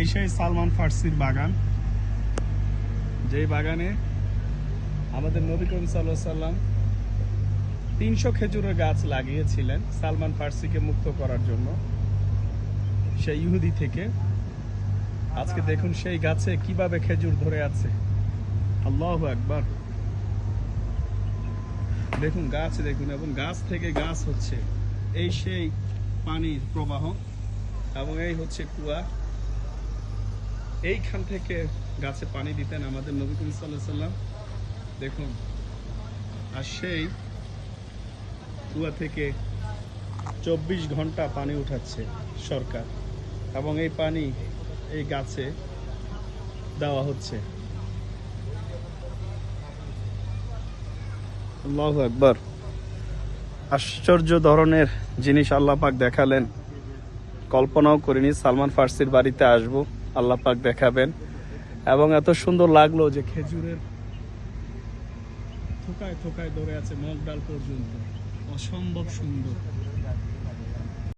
এই সেই সালমান ফার্সির বাগান, যেই বাগানে আমাদের নবী করিম সাল্লাল্লাহু আলাইহি সাল্লাম 300 খেজুরের গাছ লাগিয়েছিলেন সালমান ফার্সিকে মুক্ত করার জন্য সেই ইহুদি থেকে। আজকে দেখুন সেই গাছে কিভাবে খেজুর ধরে আছে। আল্লাহু আকবার। দেখুন গাছ দেখুন, এবং গাছ থেকে গাছ হচ্ছে এই সেই পানির প্রবাহ, এবং এই হচ্ছে কুয়া। এইখান থেকে গাছে পানি দিতেন আমাদের নবী করিম সাল্লাল্লাহু আলাইহি সাল্লাম। দেখুন, আর সেই কুয়া থেকে 24 ঘন্টা পানি উঠাচ্ছে সরকার, এবং এই পানি এই গাছে দেওয়া হচ্ছে। আল্লাহু আকবার। আশ্চর্য ধরনের জিনিস আল্লাহ পাক দেখালেন, কল্পনাও করিনি সালমান ফার্সির বাড়িতে আসব, আল্লাহ পাক দেখাবেন। এবং এত সুন্দর লাগলো যে খেজুরের থোকায় থোকায় ধরে আছে মগ ডাল পর্যন্ত, অসম্ভব সুন্দর।